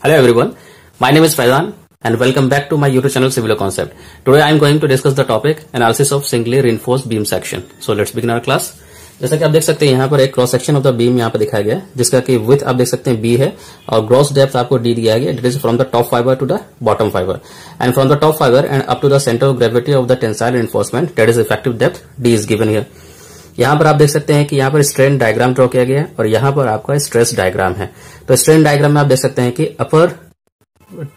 Hello everyone, my name is Faizan and welcome back to my YouTube channel Civil Concept. Today I am going to discuss the topic analysis of singly reinforced beam section. So let's begin our class. जैसा कि आप देख सकते हैं यहाँ पर एक cross section of the beam यहाँ पर दिखाया गया है, जिसका कि विड्थ आप देख सकते हैं b है और ग्रॉस डेप्थ आपको d दिया गया है. It is from the top fibre to the bottom fibre and from the top fibre and up to the centre of gravity of the tensile reinforcement that is effective depth d is given here. यहाँ पर आप देख सकते हैं कि यहाँ पर strain diagram draw किया गया है और यहाँ पर आपका स्ट्रेस डायग्राम है. तो स्ट्रेन डायग्राम में आप देख सकते हैं कि अपर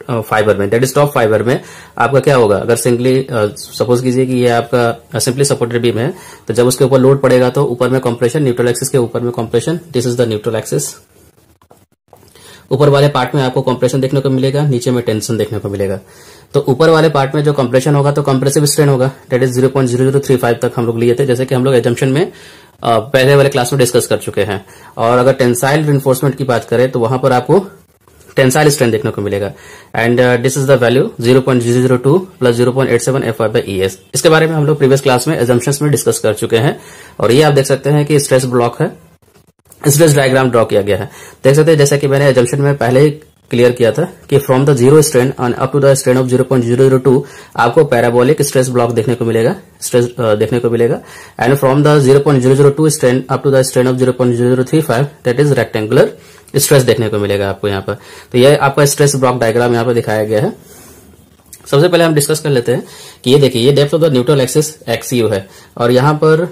फाइबर में दैट इज टॉप फाइबर में आपका क्या होगा, अगर सिंगली सपोज कीजिए कि ये आपका सिंपली सपोर्टेड बीम है, तो जब उसके ऊपर लोड पड़ेगा तो ऊपर में कंप्रेशन, न्यूट्रल एक्सिस के ऊपर में compression, this is the neutral axis. ऊपर वाले पार्ट में आपको कंप्रेशन देखने को मिलेगा, नीचे में टेंशन देखने को मिलेगा. तो ऊपर वाले पार्ट में जो कंप्रेशन होगा तो कंप्रेसिव स्ट्रेन होगा, दैट इज 0.0035 तक हम लोग लिए थे, जैसे कि हम लोग एजम्पशन में पहले वाले क्लास में डिस्कस कर चुके हैं. और अगर टेंसाइल रिइंफोर्समेंट की बात करें तो वहां पर आपको टेंसाइल स्ट्रेन देखने को मिलेगा and this is the value 0.002 plus 0.87 FY/ES. इसके बारे में हम लोग प्रीवियस क्लास में एजम्पशंस में डिस्कस कर चुके हैं. और ये आप देख सकते हैं कि स्ट्रेस ब्लॉक है, स्ट्रेस डायग्राम ड्रॉ किया गया है. देख सकते हैं जैसा कि मैंने एजम्पशन में पहले ही क्लियर किया था कि from the zero strain and up to the strain of 0.002 आपको पैराबोलिक स्ट्रेस ब्लॉक देखने को मिलेगा, स्ट्रेस देखने को मिलेगा. And from the 0.002 strain up to the strain of 0.035 that is rectangular stress देखने को मिलेगा आपको यहाँ पर. तो ये आपका स्ट्रेस ब्लॉक डायग्राम यहाँ पर दिखाया गया है. सबसे पहले हम डिस्कस कर लेते हैं कि ये देखिए, ये depth of the neutral axis XU है और यहाँ पर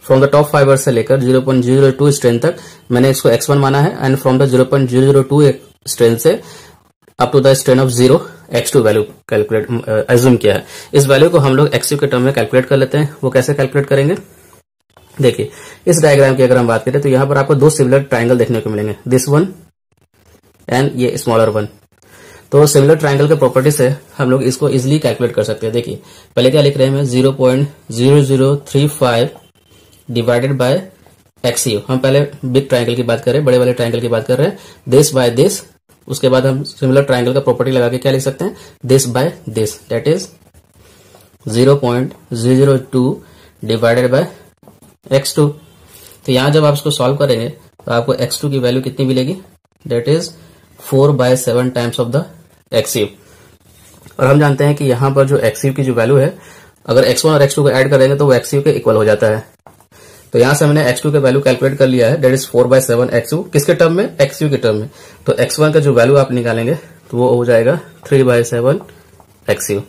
फ्रॉम द टॉप फाइबर से लेकर 0.002 स्ट्रेन तक मैंने इसको X1 माना है एंड फ्रॉम द 0.002 स्ट्रेन से up to the strain of 0 X2 value calculate assume किया है. इस वैल्यू को हम लोग XU के टर्म में कैलकुलेट कर लेते हैं. वो कैसे कैलकुलेट करेंगे, देखिए इस डायग्राम की अगर हम बात करें तो यहाँ पर आपको दो सिमिलर ट्राइंगल देखने को मिलेंगे, दिस वन एंड ये स्मॉलर वन. तो सिमिलर ट्राइंगल के प्रॉपर्टी से हम लोग इसको इजिली कैलकुलेट कर सकते हैं. देखिए पहले क्या लिख रहे हैं, 0.0035 डिवाइडेड बाय XU. हम पहले बिग ट्राइंगल की बात करें, बड़े वाले ट्राइंगल की बात कर रहे हैं, दिस बाय दिस. उसके बाद हम सिमिलर ट्राइंगल का प्रॉपर्टी लगा के क्या लिख सकते हैं, this by this, that is 0.002 divided by X2. तो यहां जब आप इसको सॉल्व करेंगे तो आपको X2 की वैल्यू कितनी मिलेगी, that is 4/7 times of the XU. और हम जानते हैं कि यहां पर जो XU की जो वैल्यू है, अगर X1 और X2 को ऐड करेंगे तो वो XU के इक्वल हो जाता है. तो यहां से हमने X2 के वैल्यू कैलकुलेट कर लिया है, दैट इज 4/7 XU. किसके टर्म में, XU के टर्म में. तो X1 का जो वैल्यू आप निकालेंगे तो वो हो जाएगा 3/7 XU.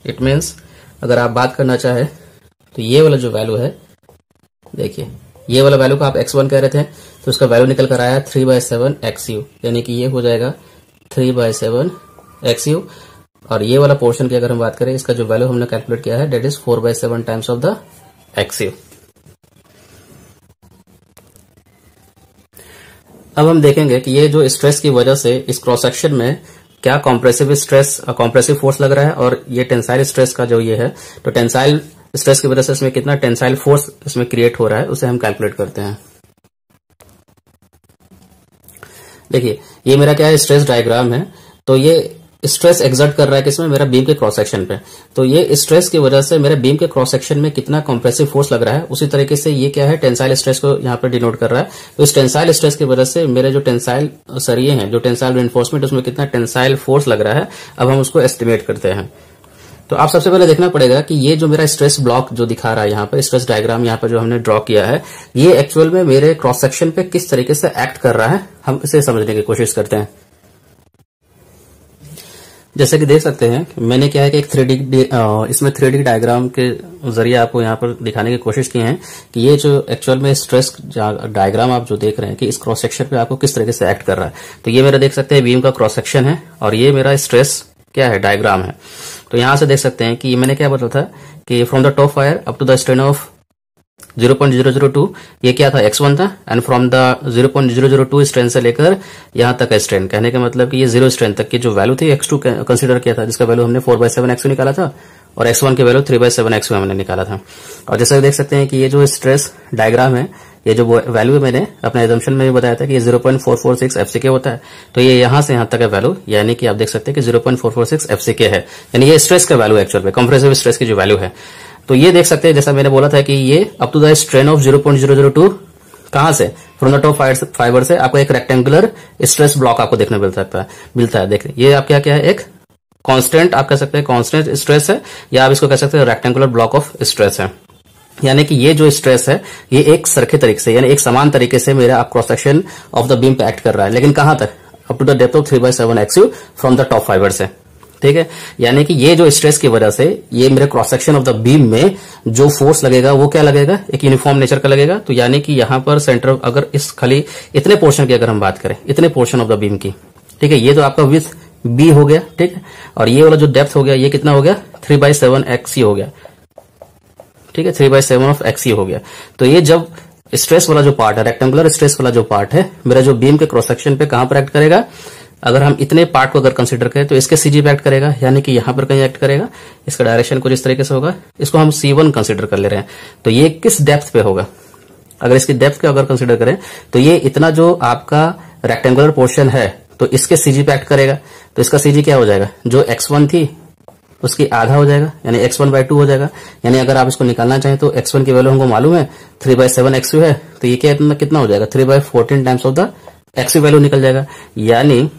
इट मीन्स अगर आप बात करना चाहे तो ये वाला जो वैल्यू है, देखिए ये वाला वैल्यू को आप X1 कह रहे थे तो उसका वैल्यू निकल कर आया 3/7 XU, यानी कि ये हो जाएगा 3/7 XU. और ये वाला पोर्शन की अगर हम बात करें, इसका जो वैल्यू हमने कैलकुलेट किया है that is 4/7 times of the XU. अब हम देखेंगे कि ये जो स्ट्रेस की वजह से इस क्रॉस सेक्शन में क्या कॉम्प्रेसिव स्ट्रेस, कॉम्प्रेसिव फोर्स लग रहा है और ये टेंसाइल स्ट्रेस का जो ये है, तो टेंसाइल स्ट्रेस की वजह से इसमें कितना टेंसाइल फोर्स इसमें क्रिएट हो रहा है उसे हम कैलकुलेट करते हैं. देखिए ये मेरा क्या है, स्ट्रेस डायग्राम है. तो ये स्ट्रेस एक्सर्ट कर रहा है किसमें, मेरा बीम के क्रॉस सेक्शन पे. तो ये स्ट्रेस की वजह से मेरे बीम के क्रॉस सेक्शन में कितना कॉम्प्रेसिव फोर्स लग रहा है, उसी तरीके से ये क्या है, टेंसाइल स्ट्रेस को यहाँ पर डिनोट कर रहा है. तो इस टेंसाइल स्ट्रेस की वजह से मेरे जो टेंसाइल सरिये हैं, जो टेंसाइल रिइंफोर्समेंट, उसमें कितना टेंसाइल फोर्स लग रहा है, अब हम उसको एस्टिमेट करते हैं. तो आप सबसे पहले देखना पड़ेगा कि ये जो मेरा स्ट्रेस ब्लॉक जो दिखा रहा है यहाँ पर, स्ट्रेस डायग्राम यहाँ पर जो हमने ड्रॉ किया है, ये एक्चुअल में मेरे क्रॉस सेक्शन पे किस तरीके से एक्ट कर रहा है, हम इसे समझने की कोशिश करते हैं. जैसे कि देख सकते हैं मैंने क्या है कि एक 3D इसमें 3D डायग्राम के जरिए आपको यहाँ पर दिखाने की कोशिश की है कि ये जो एक्चुअल में स्ट्रेस डायग्राम आप जो देख रहे हैं कि इस क्रॉस सेक्शन पे आपको किस तरीके से एक्ट कर रहा है. तो ये मेरा देख सकते हैं बीम का क्रॉस सेक्शन है और ये मेरा स्ट्रेस क्या है, डायग्राम है. तो यहां से देख सकते हैं कि मैंने क्या बताया था कि from the top fibre up to the strain of 0.002 ये क्या था, X1 था. एंड फ्रॉम द 0.002 स्ट्रेन से लेकर यहां तक है स्ट्रेन, कहने का मतलब कि ये 0 स्ट्रेन तक की जो वैल्यू थी X2 कंसीडर किया था, जिसका वैल्यू हमने 4/7 XU निकाला था और X1 की वैल्यू 3/7 XU हमने निकाला था. और जैसा देख सकते हैं कि ये जो स्ट्रेस डायग्राम है, ये जो वैल्यू मैंने अपने एजम्पशन में भी बताया था कि ये 0.446 FCK होता है. तो ये यहां से यहां तक है वैल्यू, यानी कि आप देख सकते हैं कि 0.446 FCK है, यानी ये स्ट्रेस का वैल्यू एक्चुअल में कंप्रेसिव स्ट्रेस की जो वैल्यू है. तो ये देख सकते हैं, जैसा मैंने बोला था कि ये up to the strain of 0.002 कहां से, फ्रॉम द टॉप फाइबर से आपको एक रेक्टेंगुलर स्ट्रेस ब्लॉक आपको देखने मिलता है। देखिए ये आप क्या है, एक कांस्टेंट आप कह सकते हैं, कांस्टेंट स्ट्रेस है, या आप इसको कह सकते हैं रेक्टेंगुलर ब्लॉक ऑफ स्ट्रेस है। यानी कि ये जो स्ट्रेस है ये एक सरखे तरीके से, यानी एक समान तरीके से मेरा आप cross section of the beam पे एक्ट कर रहा है, लेकिन कहां तक, up to the depth of 3/7 XU from the top fibre से। ठीक है, यानी कि ये जो स्ट्रेस की वजह से ये मेरे cross section of the beam में जो फोर्स लगेगा वो क्या लगेगा, एक यूनिफॉर्म नेचर का लगेगा। तो यानी कि यहां पर सेंटर, अगर इस खाली इतने पोर्शन की अगर हम बात करें, इतने पोर्शन ऑफ द बीम की, ठीक है, ये तो आपका विड्थ बी हो गया, ठीक है, और ये वाला जो डेप्थ हो गया ये कितना हो गया, 3/7 एक्सी हो गया, ठीक है, 3/7 ऑफ एक्सी हो गया। तो ये जब स्ट्रेस वाला जो पार्ट है, रेक्टेंगुलर स्ट्रेस वाला जो पार्ट है मेरा, जो बीम के क्रॉस सेक्शन पे कहां पर एक्ट करेगा, अगर हम इतने पार्ट को अगर कंसीडर करें तो इसके सीजी पे एक्ट करेगा, यानी कि यहां पर कहीं एक्ट करेगा। इसका डायरेक्शन कुछ इस तरीके से होगा, इसको हम C1 कंसीडर कर ले रहे हैं। तो ये किस डेप्थ पे होगा, अगर इसकी डेप्थ को अगर कंसीडर करें तो ये इतना जो आपका रेक्टेंगुलर पोर्शन है तो इसके सीजी पे एक्ट करेगा। तो इसका सीजी क्या हो जाएगा, जो x1 थी उसकी आधा हो जाएगा, यानी x1/2 हो जाएगा। यानी अगर आप इसको निकालना चाहें तो x1 की वैल्यू हमको मालूम है 3/7 एक्सयू है, तो ये कितना हो जाएगा, 3/14 टाइम्स ऑफ द एक्सयू वैल्यू निकल जाएगा। यानी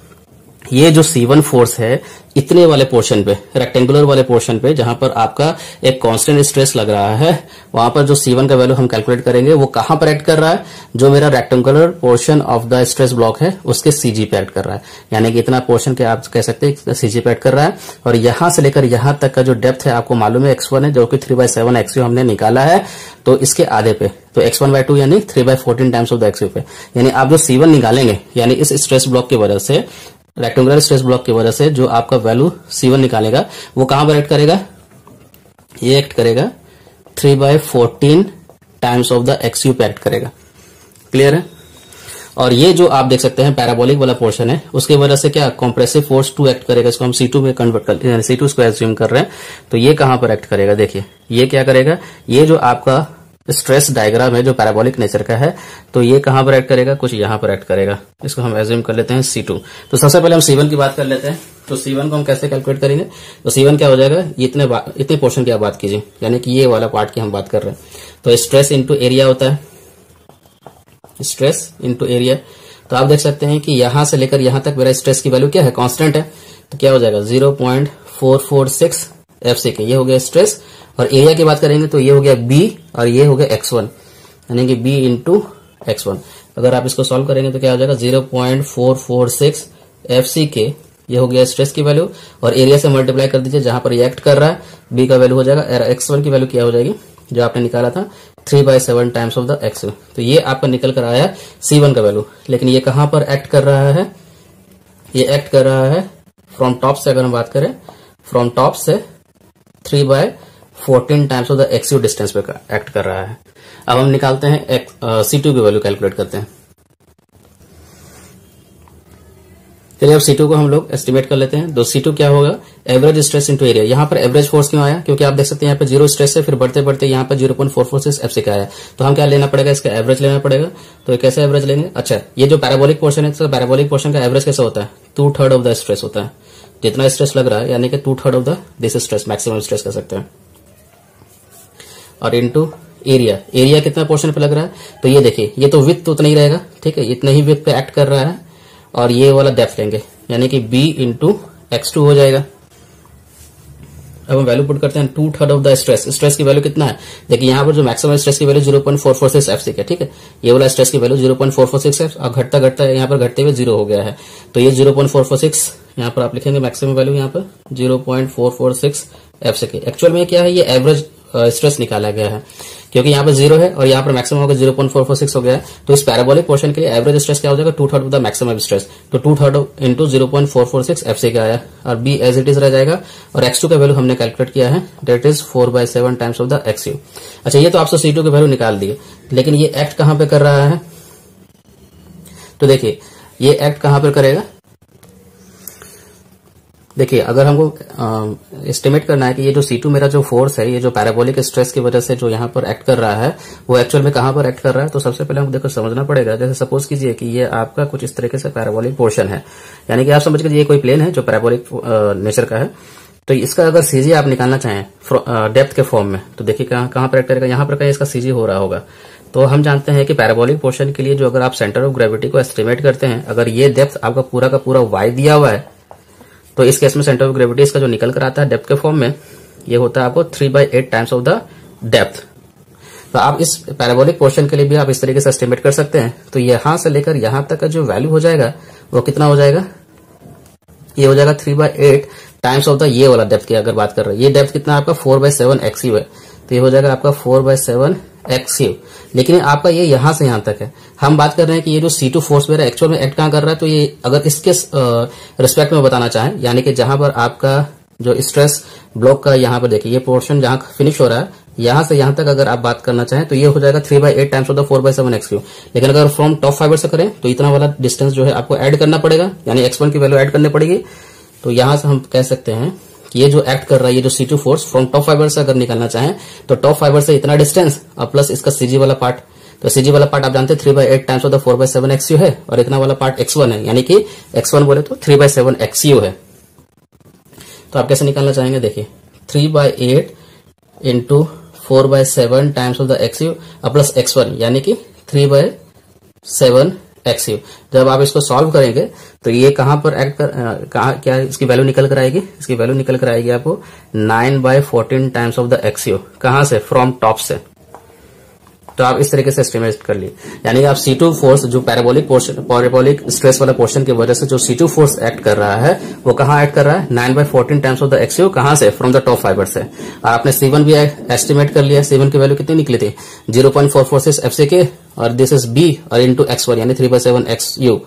ये जो C1 फोर्स है इतने वाले पोर्शन पे, रेक्टेंगुलर वाले पोर्शन पे, जहां पर आपका एक कांस्टेंट स्ट्रेस लग रहा है, वहां पर जो C1 का वैल्यू हम कैलकुलेट करेंगे वो कहां पर एक्ट कर रहा है, जो मेरा rectangular portion of the stress block है उसके सीजी पे एक्ट कर रहा है। यानी कि इतना पोर्शन के आप कह सकते हैं सीजी पे एक्ट कर रहा है। और यहां से लेकर यहां तक का जो डेप्थ है आपको मालूम है x1 है, जो कि 3/7 एक्सयू हमने निकाला है, तो इसके आधे पे, तो x1/2 यानी 3/14 टाइम्स ऑफ द एक्सयू पे। यानी आप जो C1 निकालेंगे, यानी इस स्ट्रेस ब्लॉक की वजह से, रेक्टेंगुलर स्ट्रेस ब्लॉक की वजह से जो आपका वैल्यू C1 निकालेगा वो कहां पर एक्ट करेगा, ये एक्ट करेगा 3/14 टाइम्स ऑफ द एक्सयू पे एक्ट करेगा। क्लियर है। और ये जो आप देख सकते हैं पैराबोलिक वाला पोर्शन है, उसकी वजह से क्या कंप्रेसिव फोर्स 2 एक्ट करेगा। इसको हम C2 में कन्वर्ट कर, C2 इसको एज्यूम कर रहे हैं। तो ये कहां पर एक्ट करेगा, देखिए ये क्या करेगा, ये जो आपका स्ट्रेस डायग्राम है जो पैराबोलिक नेचर का है, तो ये कहां पर एक्ट करेगा, कुछ यहां पर एक्ट करेगा। इसको हम एज्यूम कर लेते हैं C2। तो सबसे पहले हम C1 की बात कर लेते हैं। तो C1 को हम कैसे कैलकुलेट करेंगे, तो C1 क्या हो जाएगा, इतने पोर्शन की आप बात कीजिए, यानी कि ये वाला पार्ट की हम बात कर रहे हैं। तो स्ट्रेस इंटू एरिया होता है, स्ट्रेस इंटू एरिया। तो आप देख सकते हैं कि यहां से लेकर यहां तक मेरा स्ट्रेस की वैल्यू क्या है, कांस्टेंट है। तो क्या हो जाएगा 0.446 FCK, ये हो गया स्ट्रेस। और एरिया की बात करेंगे तो ये हो गया B और ये हो गया x1, यानी कि B इंटू x1। अगर आप इसको सॉल्व करेंगे तो क्या हो जाएगा 0.446 FCK, ये हो गया स्ट्रेस की वैल्यू, और एरिया से मल्टीप्लाई कर दीजिए जहां पर ये एक्ट कर रहा है, B का वैल्यू हो जाएगा, और x1 की वैल्यू क्या हो जाएगी, जो आपने निकाला था 3/7 टाइम्स ऑफ द एक्सयू। तो ये आपका निकल कर आया C1 का वैल्यू। लेकिन ये कहां पर एक्ट कर रहा है, ये एक्ट कर रहा है फ्रॉम टॉप से, अगर हम बात करें फ्रॉम टॉप से 3/14 टाइम्स ऑफ द एक्सयू डिस्टेंस पे एक्ट कर रहा है। अब हम निकालते हैं C2 की वैल्यू कैलकुलेट करते हैं। चलिए अब C2 को हम लोग एस्टिमेट कर लेते हैं। तो C2 क्या होगा, एवरेज स्ट्रेस इंटू एरिया। यहाँ पर एवरेज फोर्स क्यों आया, क्योंकि आप देख सकते हैं यहाँ पे 0 स्ट्रेस है, फिर बढ़ते बढ़ते यहाँ पर 0.446 FCK आया। तो हम क्या लेना पड़ेगा, इसका एवरेज लेना पड़ेगा। तो कैसे एवरेज लेंगे, अच्छा ये जो पैराबोलिक पोर्शन है, तो पैराबोलिक पोर्शन का एवरेज कैसा होता है, 2/3 ऑफ द स्ट्रेस होता है। जितना स्ट्रेस लग रहा है यानी कि 2/3 of the this stress, maximum stress कह सकते हैं। और इंटू एरिया, एरिया कितना पोर्शन पे लग रहा है, तो ये देखिए ये तो विड्थ तो उतना ही रहेगा, ठीक है, इतने ही विड्थ पे एक्ट कर रहा है। और ये वाला डेप्थ लेंगे, यानी कि B इंटू x2 हो जाएगा। अब हम वैल्यू पुट करते हैं 2/3 ऑफ द स्ट्रेस। स्ट्रेस की वैल्यू कितना है, देखिए यहाँ पर जो मैक्सिमम स्ट्रेस की वैल्यू 0.446 FCK, ठीक है, ये वाला स्ट्रेस की वैल्यू 0.446 है, और घटता घटता यहाँ पर घटते हुए 0 हो गया है। तो ये 0.446 यहाँ पर आप लिखेंगे मैक्सिमम वैल्यू, यहाँ पर 0.446 FCK। एक्चुअल में क्या है, ये एवरेज स्ट्रेस निकाला गया है, क्योंकि यहाँ पर 0 है और यहाँ पर मैक्सिमम होगा 0.446 हो गया है। तो इस पैराबोलिक पोर्शन के लिए एवरेज स्ट्रेस क्या हो जाएगा, 2/3 ऑफ द मैक्सिमम स्ट्रेस। तो 2/3 इंटू 0.446 FCK आया, और B एज इट इज रह जाएगा। और x2 का वैल्यू हमने कैलकुलेट किया है, that is 4/7 times of the X U. अच्छा ये तो आपसे C2 की वैल्यू निकाल दिए, लेकिन ये एक्ट कहां पे कर रहा है, तो देखिए ये एक्ट कहां पर करेगा। देखिए अगर हमको एस्टिमेट करना है कि ये जो C2 मेरा जो फोर्स है, ये जो पैराबोलिक स्ट्रेस की वजह से जो यहाँ पर एक्ट कर रहा है, वो एक्चुअल में कहां पर एक्ट कर रहा है, तो सबसे पहले हमको देखो समझना पड़ेगा। जैसे सपोज कीजिए कि ये आपका कुछ इस तरीके से पैराबोलिक पोर्शन है, यानी कि आप समझ लीजिए ये कोई प्लेन है जो पैराबोलिक नेचर का है। तो इसका अगर सीजी आप निकालना चाहें डेप्थ के फॉर्म में, तो देखिए कहां पर एक्ट करेगा, यहां पर कहीं इसका सीजी हो रहा होगा। तो हम जानते हैं कि पैराबोलिक पोर्शन के लिए जो अगर आप सेंटर ऑफ ग्रेविटी को एस्टिमेट करते हैं, अगर ये डेप्थ आपका पूरा का पूरा y दिया हुआ है, तो इस केस में सेंटर ऑफ ग्रेविटी इसका जो निकल कर आता है डेप्थ के फॉर्म में, ये होता है आपको 3/8 टाइम्स ऑफ द डेप्थ। तो आप इस पैराबोलिक पोर्शन के लिए भी आप इस तरीके से एस्टिमेट कर सकते हैं। तो यहां से लेकर यहां तक का जो वैल्यू हो जाएगा वो कितना हो जाएगा, ये हो जाएगा 3/8 टाइम्स ऑफ द ये वाला डेप्थ की अगर बात कर रहे हैं। ये डेप्थ कितना आपका 4/7 XU है, तो ये हो जाएगा आपका 4/7 XU। लेकिन आपका ये यहां से यहां तक है। हम बात कर रहे हैं कि ये जो C2 फोर्स वेयर एक्चुअल में एक्ट कहां कर रहा है, तो ये अगर इसके रिस्पेक्ट में बताना चाहें, यानी कि जहां पर आपका जो स्ट्रेस ब्लॉक का यहां पर देखिए ये पोर्शन जहां फिनिश हो रहा है, यहां से यहां तक अगर आप बात करना चाहें तो ये हो जाएगा 3/8 टाइम्स ऑफ द 4/7 XU। लेकिन अगर फ्रॉम टॉप फाइबर से करें तो इतना वाला डिस्टेंस जो है आपको ऐड करना पड़ेगा, यानी x1 की वैल्यू ऐड करनी पड़ेगी। तो यहां से हम कह सकते हैं कि ये जो एक्ट कर रहा है, ये जो C2 force from top fibre से अगर निकालना चाहें तो टॉप फाइबर से इतना डिस्टेंस और प्लस इसका CG वाला पार्ट। तो CG वाला पार्ट आप जानते हैं 3/8 टाइम्स ऑफ द 4/7 XU है, और इतना वाला पार्ट x1 है, यानी कि x1 बोले तो 3/7 XU है। तो आप कैसे निकालना चाहेंगे, देखिए 3/8 into 4/7 times of the XU और प्लस x1, यानी कि 3/7 XU। जब आप इसको सॉल्व करेंगे तो ये कहां पर एक्ट कर क्या इसकी वैल्यू निकल कर आएगी, इसकी वैल्यू निकल कर आएगी आपको 9/14 टाइम्स ऑफ द XU। कहां से, फ्रॉम टॉप से। तो आप इस तरीके से एस्टिमेट कर लिए, यानी आप C2 फोर्स जो पैराबोलिक स्ट्रेस वाला पोर्शन की वजह से जो C2 फोर्स एक्ट कर रहा है वो कहां एक्ट कर रहा है, 9/14 टाइम्स ऑफ द XU। कहां से, फ्रॉम द टॉप फाइबर से। और आपने C1 भी एस्टिमेट कर लिया, C1 की वैल्यू कितनी निकली थी 0.446 FCK, और दिस इज B और इंटू x1 यानी 3/7 XU,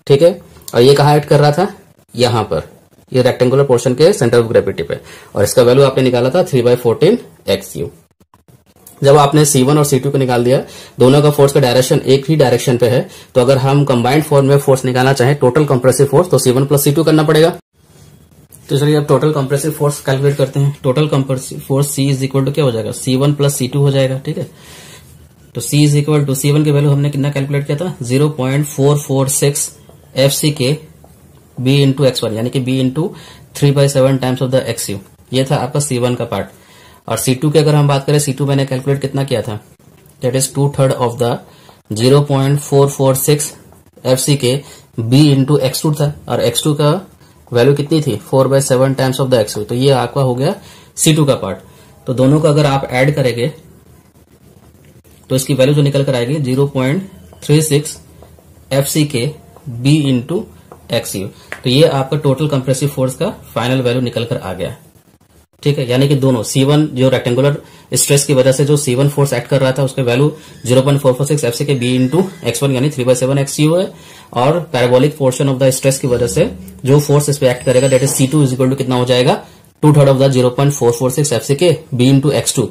ठीक है। और ये कहां एक्ट कर रहा था, यहां पर, ये रेक्टेंगुलर पोर्शन के सेंटर ऑफ ग्रेविटी पे, और इसका वैल्यू आपने निकाला था 3/14 XU। जब आपने C1 और C2 को निकाल दिया, दोनों का फोर्स का डायरेक्शन एक ही डायरेक्शन पे है, तो अगर हम कंबाइंड फॉर्म में फोर्स निकालना चाहें टोटल कंप्रेसिव फोर्स, तो C1 प्लस C2 करना पड़ेगा। तो चलिए अब टोटल कंप्रेसिव फोर्स कैलकुलेट करते हैं। Total compressive force C is equal to क्या हो जाएगा, C1 प्लस C2 हो जाएगा, ठीक है। तो C is equal to C1 की वैल्यू हमने कितना कैलकुलेट किया था 0.446 FCK B इंटू x1, यानी कि B into 3/7 times of the XU। ये था आपका C1 का पार्ट। और C2 की अगर हम बात करें, C2 मैंने कैलकुलेट कितना किया था, that is 2/3 of the 0.446 FCK B into x2 था, और x2 का वैल्यू कितनी थी 4/7 टाइम्स ऑफ द XU। तो ये आपका हो गया C2 का पार्ट। तो दोनों का अगर आप ऐड करेंगे तो इसकी वैल्यू जो निकल कर आएगी 0.36 FCK B इंटू XU। तो ये आपका टोटल कंप्रेसिव फोर्स का फाइनल वैल्यू निकल कर आ गया, ठीक है। यानी कि दोनों C1 जो रेक्टेंगुलर स्ट्रेस की वजह से जो C1 फोर्स एक्ट कर रहा था उसका value 0.446 FCK B into x1 यानी 3/7 XU है, और parabolic portion of the stress की वजह से जो फोर्स इस पे एक्ट करेगा that is C2 is equal to कितना हो जाएगा 2/3 of the 0.446 FCK B into x2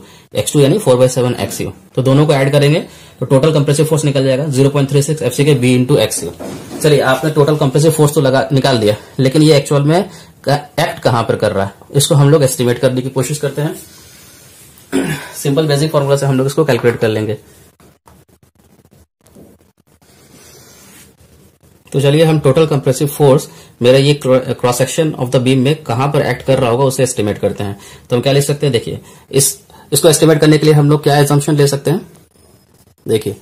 यानी 4/7 XU। तो दोनों को ऐड करेंगे तो टोटल कंप्रेसिव फोर्स निकल जाएगा 0.36 FCK B इंटू XU। चलिए आपने टोटल कंप्रेसिव फोर्स तो निकाल दिया, लेकिन ये एक्चुअल में एक्ट कहां पर कर रहा है, इसको हम लोग एस्टिमेट करने की कोशिश करते हैं। सिंपल बेसिक फॉर्मूला से हम लोग इसको कैलकुलेट कर लेंगे। तो चलिए हम टोटल कंप्रेसिव फोर्स मेरा ये cross section of the beam में कहां पर एक्ट कर रहा होगा उसे एस्टिमेट करते हैं। तो हम क्या लिख सकते हैं, देखिए इसको एस्टिमेट करने के लिए हम लोग क्या एजम्पशन ले सकते हैं। देखिए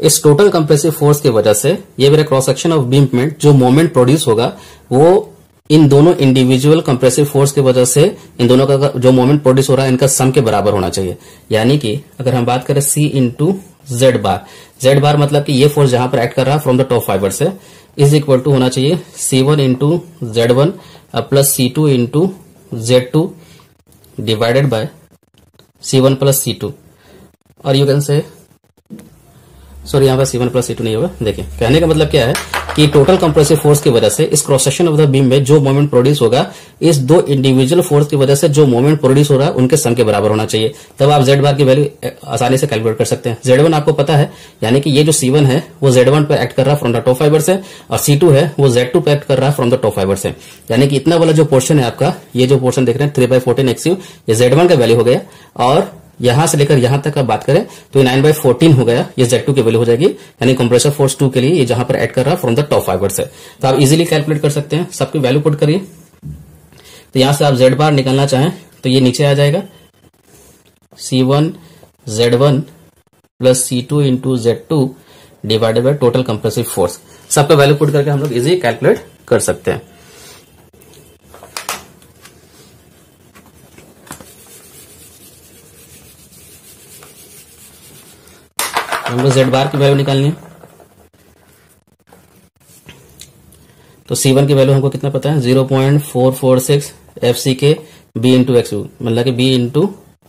इस टोटल कंप्रेसिव फोर्स की वजह से ये मेरा क्रॉस सेक्शन ऑफ बीम में जो मोमेंट प्रोड्यूस होगा वो इन दोनों इंडिविजुअल कंप्रेसिव फोर्स की वजह से इन दोनों का जो मोमेंट प्रोड्यूस हो रहा है इनका सम के बराबर होना चाहिए। यानी कि अगर हम बात करें C इंटू Z बार मतलब कि ये फोर्स जहां पर एक्ट कर रहा है फ्रॉम द टॉप फाइबर से इज इक्वल टू होना चाहिए C1 into Z1 plus C2 into Z2 divided by C1 plus C2, और यू कैन से सॉरी यहाँ पर C1 प्लस C2 नहीं होगा। देखिए कहने का मतलब क्या है कि टोटल कंप्रेसिव फोर्स की वजह से इस cross section of the beam में जो मोमेंट प्रोड्यूस होगा इस दो इंडिविजुअल फोर्स की वजह से जो मोमेंट प्रोड्यूस हो रहा है उनके सम के बराबर होना चाहिए। तब आप Z बार की वैल्यू आसानी से कैलकुलेट कर सकते हैं। Z1 आपको पता है, यानी कि ये जो C1 है वो Z1 पे एक्ट कर रहा है फ्रॉम द टॉप फाइबर से, और C2 है वो Z2 पे एक्ट कर रहा है फ्रॉम द टॉप फाइबर से। यानी कि इतना वाला जो पोर्शन है आपका, ये जो पोर्शन देख रहे हैं 3/14 XU, ये Z1 का वैल्यू हो गया, और यहां से लेकर यहां तक आप बात करें तो 9/14 हो गया, ये Z2 की वैल्यू हो जाएगी। यानी कंप्रेसर फोर्स 2 के लिए ये जहां पर ऐड कर रहा है फ्रॉम द टॉप फाइबर से। तो आप इजीली कैलकुलेट कर सकते हैं, सबकी वैल्यू पुट करिए। तो यहां से आप जेड बार निकालना चाहें तो ये नीचे आ जाएगा C1 Z1 plus C2 into Z2 divided by total compressive force. सबका वैल्यू पुट करके हम लोग इजी कैलकुलेट कर सकते हैं। हमको जेड बार की वैल्यू निकालनी है। तो C1 की वैल्यू हमको कितना पता है 0.446 FCK B इंटू XU, मतलब कि B into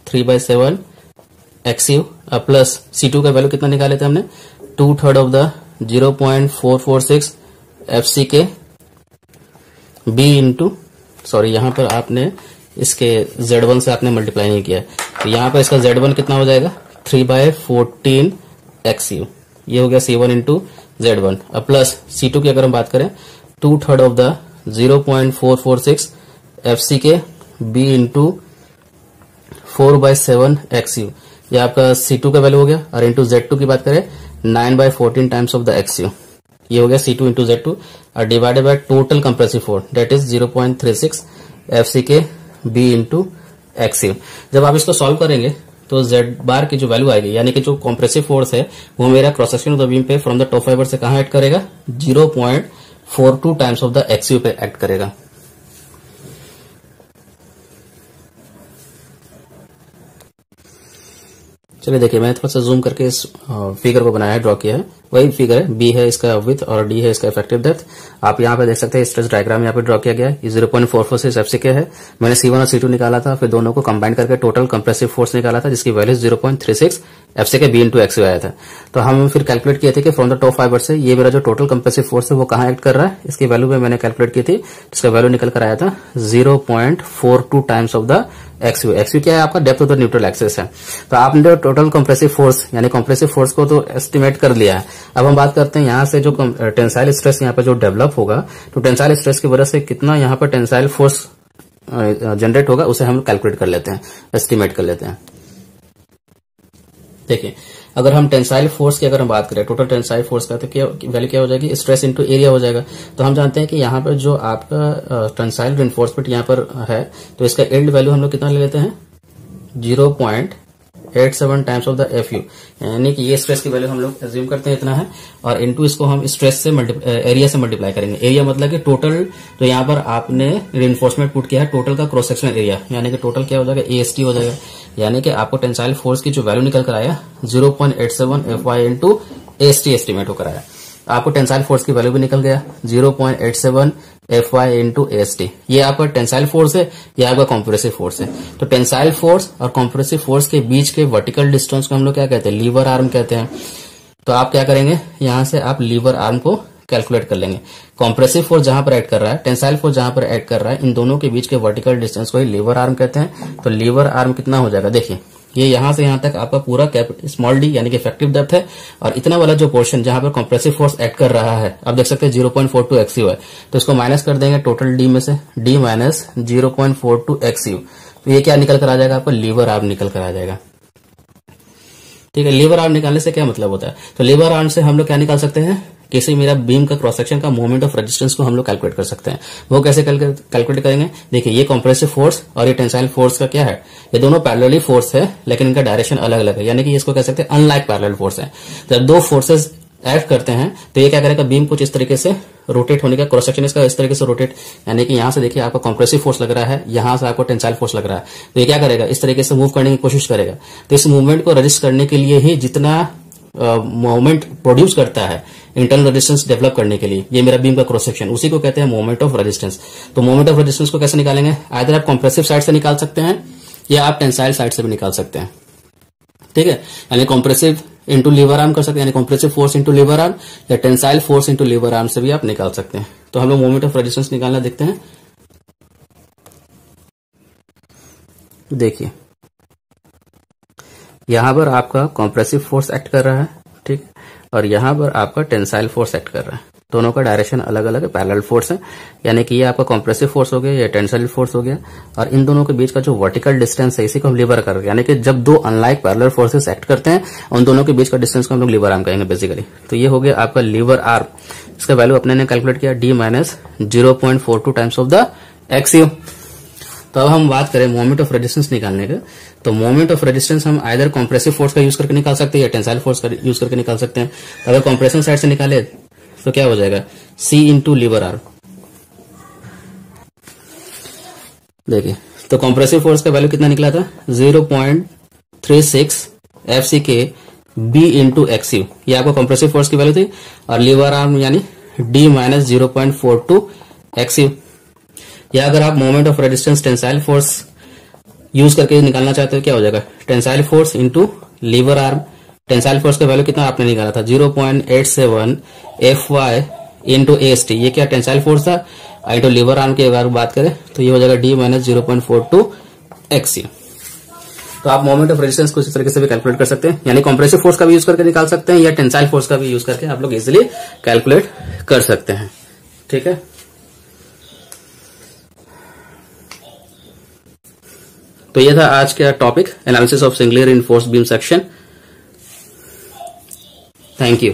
3/7 XU plus C2 का वैल्यू कितना निकाले थे हमने 2/3 of the 0.446 FCK B into sorry यहां पर आपने इसके Z1 से आपने मल्टीप्लाई नहीं किया, तो यहां पर इसका Z1 कितना हो जाएगा 3/14 XU, ये हो गया C1 into Z1 plus C2 की अगर हम बात करें 2/3 of the 0.446 FCK B into 4/7 XU, ये आपका C2 का वैल्यू हो गया। और इंटू Z2 की बात करें 9/14 टाइम्स ऑफ द XU, ये हो गया C2 इंटू Z2 और divided by total compressive force that is 0.36 FCK B into XU। जब आप इसको सॉल्व करेंगे तो Z बार की जो वैल्यू आएगी, यानी कि जो कॉम्प्रेसिव फोर्स है वो मेरा cross section of the beam पे फ्रॉम द टॉप फाइबर से कहां एक्ट करेगा 0.42 टाइम्स ऑफ द XU पे एक्ट करेगा। चलिए देखिए, मैं थोड़ा सा जूम करके इस फिगर को बनाया है, ड्रॉ किया है। वही फिगर है, बी है इसका विड्थ और डी है इसका इफेक्टिव डेप्थ। आप यहाँ पे देख सकते हैं स्ट्रेस डायग्राम यहाँ पे ड्रॉ किया गया है। ये 0.446 FCK है। मैंने C1 और C2 निकाला था, फिर दोनों को कंबाइन करके टोटल कंप्रेसिव फोर्स निकाला था जिसकी value 0.36 FCK B into XU आया था। तो हम फिर कैलकुलेट किए थे कि फ्रॉम द टॉप फाइबर से ये मेरा जो टोटल कंप्रेसिव फोर्स है वो कहाँ एक्ट कर रहा है, इसकी वैल्यू में मैंने कैलकुलेट की थी, जिसका वैल्यू निकल कर आया था 0.42 times of the XU। XU क्या है आपका depth of the neutral axis है। तो आपने टोटल कंप्रेसिव फोर्स यानी कंप्रेसिव फोर्स को तो एस्टिमेट कर लिया है। अब हम बात करते हैं यहाँ से जो टेंसाइल स्ट्रेस यहाँ पे जो डेवलप होगा, तो टेंसाइल स्ट्रेस की वजह से कितना यहाँ पर टेंसाइल फोर्स जनरेट होगा उसे हम कैलकुलेट कर लेते हैं, एस्टिमेट कर लेते हैं। देखिए, अगर हम टेंसाइल फोर्स की अगर हम बात करें, टोटल टेंसाइल फोर्स का, तो क्या वैल्यू क्या हो जाएगी, स्ट्रेस इनटू एरिया हो जाएगा। तो हम जानते हैं कि यहाँ पर जो आपका टेंसाइल रिइंफोर्समेंट यहाँ पर है, तो इसका यील्ड वैल्यू हम लोग कितना ले लेते हैं 0.87 टाइम्स ऑफ द FU, यानी कि ये स्ट्रेस की वैल्यू हम लोग एज्यूम करते हैं इतना है, और इनटू इसको हम स्ट्रेस से एरिया से मल्टीप्लाई करेंगे। एरिया मतलब कि टोटल, तो यहाँ पर आपने रिइंफोर्समेंट पुट किया है टोटल का क्रॉस सेक्शनल एरिया, यानी कि टोटल क्या हो जाएगा AST हो जाएगा, यानी कि आपको टेंसाइल फोर्स की जो वैल्यू निकल कर आया 0.87 FY इंटू AST एस्टिमेट होकर आया। आपको टेंसाइल फोर्स की वैल्यू भी निकल गया 0.87 FY इंटू AST। ये आपका टेंसाइल फोर्स है, ये आपका कॉम्प्रेसिव फोर्स है। तो टेंसाइल फोर्स और कॉम्प्रेसिव फोर्स के बीच के वर्टिकल डिस्टेंस को हम लोग क्या कहते हैं, लीवर आर्म कहते हैं। तो आप क्या करेंगे, यहां से आप लीवर आर्म को कैलकुलेट कर लेंगे। कॉम्प्रेसिव फोर्स जहां पर एक्ट कर रहा है, टेंसाइल फोर्स जहां पर एक्ट कर रहा है, इन दोनों के बीच के वर्टिकल डिस्टेंस को ही लीवर आर्म कहते हैं। तो लीवर आर्म कितना हो जाएगा, देखिए ये यहां से यहां तक आपका पूरा स्मॉल डी यानी कि इफेक्टिव डेप्थ है, और इतना वाला जो पोर्शन जहां पर कॉम्प्रेसिव फोर्स एक्ट कर रहा है, आप देख सकते हैं 0.42 XU है, तो इसको माइनस कर देंगे टोटल डी में से, डी माइनस 0.42 XU, तो ये क्या निकल कर आ जाएगा, आपका लीवर आर्म निकल कर आ जाएगा। ठीक है, लीवर आर्म निकालने से क्या मतलब होता है, तो लीवर आर्म से हम लोग क्या निकाल सकते हैं, किसी मेरा बीम का क्रॉस सेक्शन का मोमेंट ऑफ रेजिस्टेंस को हम लोग कैलकुलेट कर सकते हैं। वो कैसे कैलकुलेट करेंगे, देखिए ये कॉम्प्रेसिव फोर्स और ये टेंसाइल फोर्स का क्या है, ये दोनों पैरेलली फोर्स है लेकिन इनका डायरेक्शन अलग अलग है, यानी कि इसको कह सकते हैं अनलाइक पैरेलल फोर्स है। जब दो फोर्सेज एक्ट करते हैं तो ये क्या करेगा, बीम कुछ इस तरीके से रोटेट होने का, क्रॉस सेक्शन इसका इस तरीके से रोटेट, यानी कि यहां से देखिए आपका कॉम्प्रेसिव फोर्स लग रहा है, यहां से आपको टेंसाइल फोर्स लग रहा है, तो ये क्या करेगा, इस तरीके से मूव करने की कोशिश करेगा। तो इस मूवमेंट को रजिस्ट करने के लिए ही जितना मोमेंट प्रोड्यूस करता है इंटरनल रेजिस्टेंस डेवलप करने के लिए, ये मेरा बीम का क्रॉस सेक्शन, उसी को कहते हैं मोमेंट ऑफ रेजिस्टेंस। तो मोमेंट ऑफ रेजिस्टेंस को कैसे निकालेंगे, आइदर आप कॉम्प्रेसिव साइड से निकाल सकते हैं या आप टेंसाइल साइड से भी निकाल सकते हैं। ठीक है, यानी कॉम्प्रेसिव इंटू लीवर आर्म कर सकते हैं, यानी compressive force into lever arm, या tensile force into lever arm से भी आप निकाल सकते हैं। तो हम लोग मोमेंट ऑफ रेजिस्टेंस निकालना देखते हैं। देखिए यहां पर आपका कॉम्प्रेसिव फोर्स एक्ट कर रहा है, ठीक, और यहां पर आपका टेंसाइल फोर्स एक्ट कर रहा है। दोनों का डायरेक्शन अलग अलग है, पैरेलल फोर्स है, यानी कि ये आपका कॉम्प्रेसिव फोर्स हो गया, ये टेंसाइल फोर्स हो गया, और इन दोनों के बीच का जो वर्टिकल डिस्टेंस है इसी को हम लीवर कर रहे हैं, यानी कि जब दो अनलाइक पैरेलल फोर्सेस एक्ट करते हैं उन दोनों के बीच का डिस्टेंस को हम लोग लीवर आर्म कहेंगे बेसिकली। तो ये हो गया आपका लीवर आर्म, इसका वैल्यू अपने ने कैलकुलेट किया D minus 0.42 times of the XU। तो अब हम बात करें मोमेंट ऑफ रेजिस्टेंस निकालने का। तो मोमेंट ऑफ रेजिस्टेंस हम आइदर कॉम्प्रेसिव फोर्स का यूज करके निकाल सकते हैं या टेंसाइल फोर्स का यूज करके निकाल सकते हैं। तो अगर कॉम्प्रेशन साइड से निकाले तो क्या हो जाएगा, C इंटू लीवर आर्म। देखिए तो कॉम्प्रेसिव फोर्स का वैल्यू कितना निकला था, 0.36 FCK B इंटू XU, ये आपका कॉम्प्रेसिव फोर्स की वैल्यू थी। और लीवर आर्म यानी D माइनस 0.42 XU। या अगर आप moment of resistance tensile force use करके निकालना चाहते हो, क्या हो जाएगा, tensile force into lever arm. Tensile force का वैल्यू कितना आपने निकाला था, 0.87 FY इंटू AST, ये क्या टेंसाइल फोर्स था। इंटू लीवर आर्म की अगर बात करें तो ये हो जाएगा D माइनस 0.42 XU। तो आप मोमेंट ऑफ रेजिस्टेंस को इस तरीके से भी कैलकुलेट कर सकते हैं, यानी कॉम्प्रेसिव फोर्स का भी यूज करके निकाल सकते हैं या टेंसाइल फोर्स का भी यूज करके आप लोग इजिली कैलकुलेट कर सकते हैं। ठीक है, तो ये था आज का topic, analysis of singly reinforced beam section. Thank you.